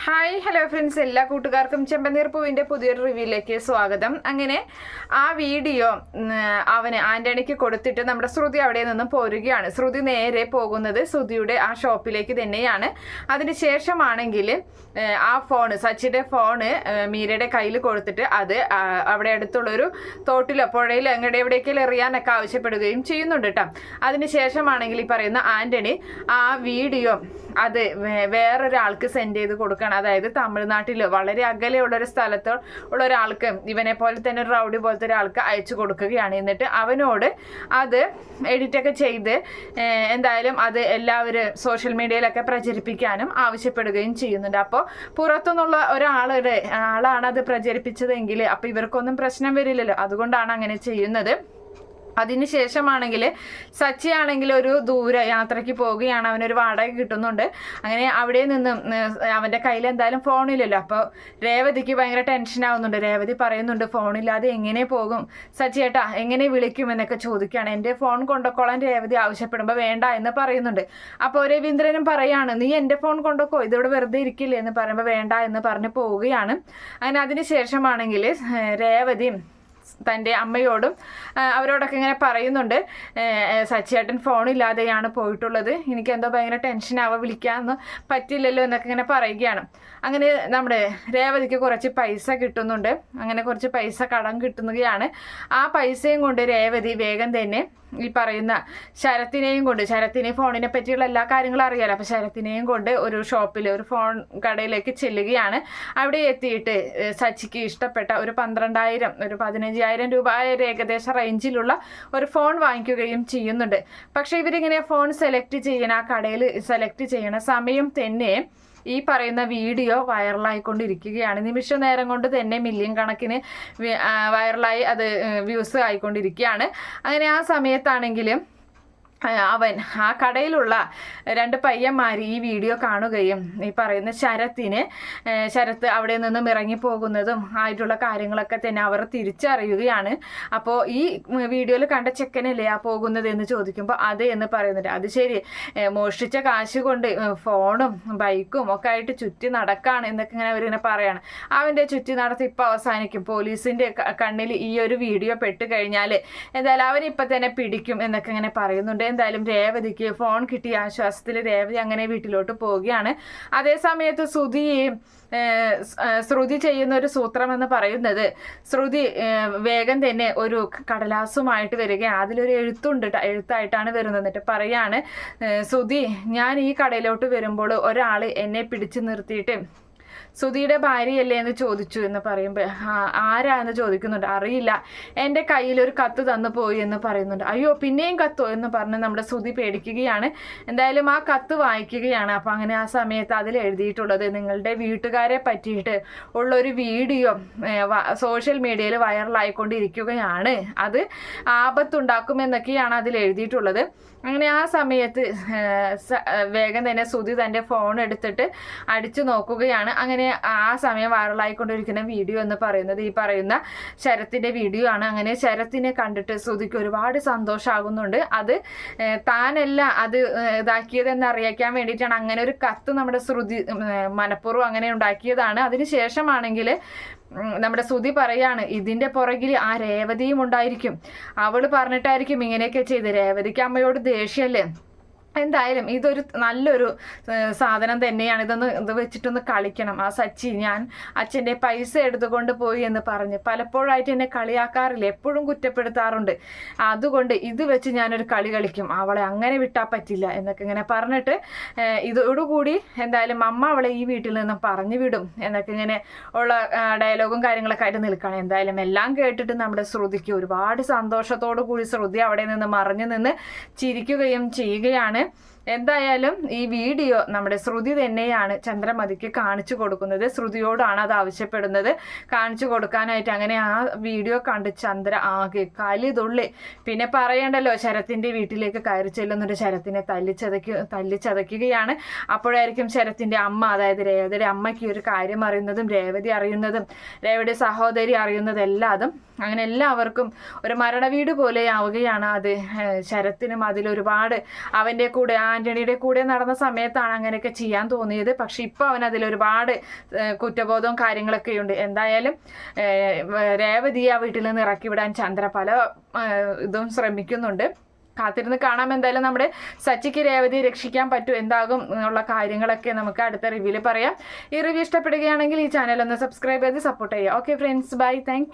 Hi hello friends, എല്ലാ കൂട്ടുകാർക്കും ചെമ്പനീർ പൂവിൻ്റെ പുതിയൊരു റിവ്യൂയിലേക്ക് സ്വാഗതം. അങ്ങനെ ആ വീഡിയോ ആൻ്റണിക്ക് കൊടുത്തിട്ട് നമ്മുടെ ശ്രുതി അവിടെ നിന്നും പോരുകയാണ്. ശ്രുതി നേരെ പോകുന്നത് ശ്രുതിയുടെ ആ ഷോപ്പിലേക്ക് തന്നെയാണ്. അതിന് ശേഷമാണെങ്കിൽ ആ ഫോണ്, സച്ചിയുടെ ഫോണ് മീരയുടെ കയ്യിൽ കൊടുത്തിട്ട് അത് അവിടെ അടുത്തുള്ളൊരു തോട്ടിലോ പുഴയിലോ എവിടേക്കെങ്കിലും എറിയാനൊക്കെ ആവശ്യപ്പെടുകയും ചെയ്യുന്നുണ്ട് കേട്ടോ. അതിന് ശേഷമാണെങ്കിൽ ഈ പറയുന്ന ആൻ്റണി ആ വീഡിയോ അത് വേറൊരാൾക്ക് സെൻഡ് ചെയ്ത് കൊടുക്കണം. അതായത് തമിഴ്നാട്ടിൽ വളരെ അകലെയുള്ളൊരു സ്ഥലത്ത് ഉള്ള ഒരാൾക്ക്, ഇവനെ പോലെ തന്നെ ഒരു റൗഡി പോലത്തെ ഒരാൾക്ക് അയച്ചു കൊടുക്കുകയാണ്. എന്നിട്ട് അവനോട് അത് എഡിറ്റൊക്കെ ചെയ്ത് എന്തായാലും അത് എല്ലാവരും സോഷ്യൽ മീഡിയയിലൊക്കെ പ്രചരിപ്പിക്കാനും ആവശ്യപ്പെടുകയും ചെയ്യുന്നുണ്ട്. അപ്പോൾ പുറത്തുനിന്നുള്ള ആളാണ് അത് പ്രചരിപ്പിച്ചതെങ്കിൽ അപ്പോൾ ഇവർക്കൊന്നും പ്രശ്നം വരില്ലല്ലോ, അതുകൊണ്ടാണ് അങ്ങനെ ചെയ്യുന്നത്. അതിനുശേഷമാണെങ്കിൽ സച്ചിയാണെങ്കിൽ ഒരു ദൂര യാത്രയ്ക്ക് പോവുകയാണ്. അവനൊരു വാടക കിട്ടുന്നുണ്ട്. അങ്ങനെ അവിടെ നിന്നും അവൻ്റെ കയ്യിൽ എന്തായാലും ഫോണില്ലല്ലോ. അപ്പോൾ രേവതിക്ക് ഭയങ്കര ടെൻഷൻ ആവുന്നുണ്ട്. രേവതി പറയുന്നുണ്ട്, ഫോണില്ലാതെ എങ്ങനെ പോകും സച്ചിയേട്ടാ, എങ്ങനെ വിളിക്കും എന്നൊക്കെ ചോദിക്കുകയാണ്. എൻ്റെ ഫോൺ കൊണ്ടുപോയിക്കോളാൻ രേവതി ആവശ്യപ്പെടുമ്പോൾ വേണ്ട എന്ന് പറയുന്നുണ്ട്. അപ്പോൾ രവീന്ദ്രനും പറയാണ്, നീ എൻ്റെ ഫോൺ കൊണ്ടുപോക്കോ, ഇതിവിടെ വെറുതെ ഇരിക്കില്ലേ എന്ന് പറയുമ്പോൾ വേണ്ട എന്ന് പറഞ്ഞ് പോവുകയാണ്. അങ്ങനെ അതിന് ശേഷമാണെങ്കിൽ രേവതി തൻ്റെ അമ്മയോടും അവരോടൊക്കെ ഇങ്ങനെ പറയുന്നുണ്ട്, സച്ചിയേട്ടൻ ഫോണില്ലാതെയാണ് പോയിട്ടുള്ളത്, എനിക്കെന്തോ ഭയങ്കര ടെൻഷനാവുക, വിളിക്കാനൊന്നും പറ്റില്ലല്ലോ എന്നൊക്കെ ഇങ്ങനെ പറയുകയാണ്. അങ്ങനെ നമ്മുടെ രേവതിക്ക് കുറച്ച് പൈസ കിട്ടുന്നുണ്ട്. അങ്ങനെ കുറച്ച് പൈസ കടം കിട്ടുകയാണ്. ആ പൈസയും കൊണ്ട് രേവതി വേഗം തന്നെ ഈ പറയുന്ന ശരത്തിനെയും കൊണ്ട്, ശരത്തിനെ ഫോണിനെ പറ്റിയുള്ള എല്ലാ കാര്യങ്ങളും അറിയാലോ, അപ്പോൾ ശരത്തിനെയും കൊണ്ട് ഒരു ഷോപ്പിൽ, ഒരു ഫോൺ കടയിലേക്ക് ചെല്ലുകയാണ്. അവിടെ എത്തിയിട്ട് സച്ചിക്ക് ഇഷ്ടപ്പെട്ട ഒരു 12,000 ഒരു 15,000 രൂപ ഏകദേശ റേഞ്ചിലുള്ള ഒരു ഫോൺ വാങ്ങിക്കുകയും ചെയ്യുന്നുണ്ട്. പക്ഷേ ഇവരിങ്ങനെ ഫോൺ സെലക്ട് ചെയ്യണ, ആ കടയിൽ സെലക്ട് ചെയ്യണ സമയം തന്നെ ഈ പറയുന്ന വീഡിയോ വൈറലായിക്കൊണ്ടിരിക്കുകയാണ്. നിമിഷ നേരം കൊണ്ട് തന്നെ മില്യൺ കണക്കിന് വൈറലായി അത് വ്യൂസ് ആയിക്കൊണ്ടിരിക്കുകയാണ്. അങ്ങനെ ആ സമയത്താണെങ്കിലും അവൻ ആ കടയിലുള്ള 2 പയ്യന്മാർ ഈ വീഡിയോ കാണുകയും ഈ പറയുന്ന ശരത്ത് അവിടെ നിന്നും ഇറങ്ങിപ്പോകുന്നതും ആയിട്ടുള്ള കാര്യങ്ങളൊക്കെ തന്നെ അവർ തിരിച്ചറിയുകയാണ്. അപ്പോൾ ഈ വീഡിയോയിൽ കണ്ട ചെക്കനല്ലേ ആ പോകുന്നത് എന്ന് ചോദിക്കുമ്പോൾ അതെ എന്ന് പറയുന്നുണ്ട്. അത് ശരി, മോഷ്ടിച്ച കാശ് കൊണ്ട് ഫോണും ബൈക്കും ഒക്കെ ആയിട്ട് ചുറ്റി നടക്കാണ് എന്നൊക്കെ ഇങ്ങനെ അവരിങ്ങനെ പറയാണ്. അവൻ്റെ ചുറ്റി നടത്തി ഇപ്പോൾ അവസാനിക്കും, പോലീസിൻ്റെ കണ്ണിൽ ഈ ഒരു വീഡിയോ പെട്ട് കഴിഞ്ഞാൽ എന്തായാലും അവനിപ്പോൾ തന്നെ പിടിക്കും എന്നൊക്കെ ഇങ്ങനെ പറയുന്നുണ്ട്. എന്തായാലും രേവതിക്ക് ഫോൺ കിട്ടിയ ആശ്വാസത്തിൽ രേവതി അങ്ങനെ വീട്ടിലോട്ട് പോവുകയാണ്. അതേ സമയത്ത് ശ്രുതി ചെയ്യുന്ന ഒരു സൂത്രം എന്ന് പറയുന്നത്, ശ്രുതി വേഗം തന്നെ ഒരു കടലാസുമായിട്ട് വരികയാണ്. അതിലൊരു എഴുത്തായിട്ടാണ് വരുന്നത്. എന്നിട്ട് പറയാണ്, ശ്രുതി, ഞാൻ ഈ കടയിലോട്ട് വരുമ്പോൾ ഒരാൾ എന്നെ പിടിച്ചു നിർത്തിയിട്ട് ശ്രുതിയുടെ ഭാര്യയല്ലേ എന്ന് ചോദിച്ചു എന്ന് പറയുമ്പോൾ ആരാ എന്ന് ചോദിക്കുന്നുണ്ട്. അറിയില്ല, എൻ്റെ കയ്യിൽ ഒരു കത്ത് തന്നു പോയി എന്ന് പറയുന്നുണ്ട്. അയ്യോ, പിന്നെയും കത്തോ എന്ന് പറഞ്ഞ് നമ്മുടെ ശ്രുതി പേടിക്കുകയാണ്. എന്തായാലും ആ കത്ത് വായിക്കുകയാണ്. അപ്പം അങ്ങനെ ആ സമയത്ത് അതിൽ എഴുതിയിട്ടുള്ളത്, നിങ്ങളുടെ വീട്ടുകാരെ പറ്റിയിട്ട് ഉള്ളൊരു വീഡിയോ സോഷ്യൽ മീഡിയയിൽ വൈറലായിക്കൊണ്ടിരിക്കുകയാണ്, അത് ആപത്തുണ്ടാക്കുമെന്നൊക്കെയാണ് അതിൽ എഴുതിയിട്ടുള്ളത്. അങ്ങനെ ആ സമയത്ത് വേഗം തന്നെ ശ്രുതി തൻ്റെ ഫോൺ എടുത്തിട്ട് അടിച്ചു നോക്കുകയാണ്. അങ്ങനെ ആ സമയം വൈറലായിക്കൊണ്ടിരിക്കുന്ന വീഡിയോ എന്ന് പറയുന്നത് ഈ പറയുന്ന ശരത്തിൻ്റെ വീഡിയോ ആണ്. അങ്ങനെ ശരത്തിനെ കണ്ടിട്ട് ശ്രുതിക്ക് ഒരുപാട് സന്തോഷമാകുന്നുണ്ട്. അത് താനല്ല അത് ഇതാക്കിയതെന്ന് അറിയിക്കാൻ വേണ്ടിയിട്ടാണ് അങ്ങനെ ഒരു കത്ത് നമ്മുടെ ശ്രുതി മനഃപൂർവ്വം അങ്ങനെ ഉണ്ടാക്കിയതാണ്. അതിന് ശേഷമാണെങ്കിൽ നമ്മുടെ ശ്രുതി പറയാണ്, ഇതിൻ്റെ പുറകിൽ ആ രേവതിയും ഉണ്ടായിരിക്കും, അവൾ പറഞ്ഞിട്ടായിരിക്കും ഇങ്ങനെയൊക്കെ ചെയ്ത്, രേവതിക്ക് അമ്മയോട് ദേഷ്യമല്ലേ. എന്തായാലും ഇതൊരു നല്ലൊരു സാധനം തന്നെയാണ്, ഇത് വെച്ചിട്ടൊന്ന് കളിക്കണം. ആ സച്ചി, ഞാൻ അച്ഛൻ്റെ പൈസ എടുത്തുകൊണ്ട് പോയി എന്ന് പറഞ്ഞ് പലപ്പോഴായിട്ട് എന്നെ കളിയാക്കാറില്ല, എപ്പോഴും കുറ്റപ്പെടുത്താറുണ്ട്, അതുകൊണ്ട് ഇത് വെച്ച് ഞാനൊരു കളി കളിക്കും, അവളെ അങ്ങനെ വിട്ടാൽ പറ്റില്ല എന്നൊക്കെ ഇങ്ങനെ പറഞ്ഞിട്ട് ഇതോടുകൂടി എന്തായാലും അമ്മ അവളെ ഈ വീട്ടിൽ നിന്നും പറഞ്ഞു വിടും എന്നൊക്കെ ഇങ്ങനെ ഉള്ള ഡയലോഗും കാര്യങ്ങളൊക്കെ ആയിട്ട് നിൽക്കണം. എന്തായാലും എല്ലാം കേട്ടിട്ട് നമ്മുടെ ശ്രുതിക്ക് ഒരുപാട് സന്തോഷത്തോടു കൂടി ശ്രുതി അവിടെ നിന്ന് മറിഞ്ഞു നിന്ന് ചിരിക്കുകയും ചെയ്യുകയാണ്. എന്തായാലും ഈ വീഡിയോ നമ്മുടെ ശ്രുതി തന്നെയാണ് ചന്ദ്രമതിക്ക് കാണിച്ചു കൊടുക്കുന്നത്. ശ്രുതിയോടാണ് അത് ആവശ്യപ്പെടുന്നത് കാണിച്ചു കൊടുക്കാനായിട്ട്. അങ്ങനെ ആ വീഡിയോ കണ്ട് ചന്ദ്ര ആകെ കലിതുള്ളി. പിന്നെ പറയണ്ടല്ലോ, ശരത്തിൻ്റെ വീട്ടിലേക്ക് കയറി ചെല്ലുന്നുണ്ട്, ശരത്തിനെ തല്ലിച്ചതയ്ക്കുകയാണ്. അപ്പോഴായിരിക്കും ശരത്തിൻ്റെ അമ്മ, അതായത് രേവതിയുടെ അമ്മയ്ക്ക് ഒരു കാര്യം അറിയുന്നതും രേവതി അറിയുന്നതും രേവതി സഹോദരി അറിയുന്നതെല്ലാതും. അങ്ങനെ എല്ലാവർക്കും ഒരു മരണവീട് പോലെ ആവുകയാണ് അത്. ശരത്തിനും അതിലൊരുപാട് അവൻ്റെ കൂടെ ആ ആൻ്റണിയുടെ കൂടെ നടന്ന സമയത്താണ് അങ്ങനെയൊക്കെ ചെയ്യാൻ തോന്നിയത്. പക്ഷെ ഇപ്പോൾ അവൻ അതിലൊരുപാട് കുറ്റബോധവും കാര്യങ്ങളൊക്കെ ഉണ്ട്. എന്തായാലും രേവതി ആ വീട്ടിൽ നിന്ന് ഇറക്കി വിടാൻ ചന്ദ്ര പല ഇതും ശ്രമിക്കുന്നുണ്ട്. കാത്തിരുന്ന് കാണാം എന്തായാലും നമ്മുടെ സച്ചിക്ക് രേവതി രക്ഷിക്കാൻ പറ്റും എന്താകും എന്നുള്ള കാര്യങ്ങളൊക്കെ നമുക്ക് അടുത്ത റിവ്യൂവിൽ പറയാം. ഈ റിവ്യൂ ഇഷ്ടപ്പെടുകയാണെങ്കിൽ ഈ ചാനൽ ഒന്ന് സബ്സ്ക്രൈബ് ചെയ്ത് സപ്പോർട്ട് ചെയ്യുക. Okay friends, by, thank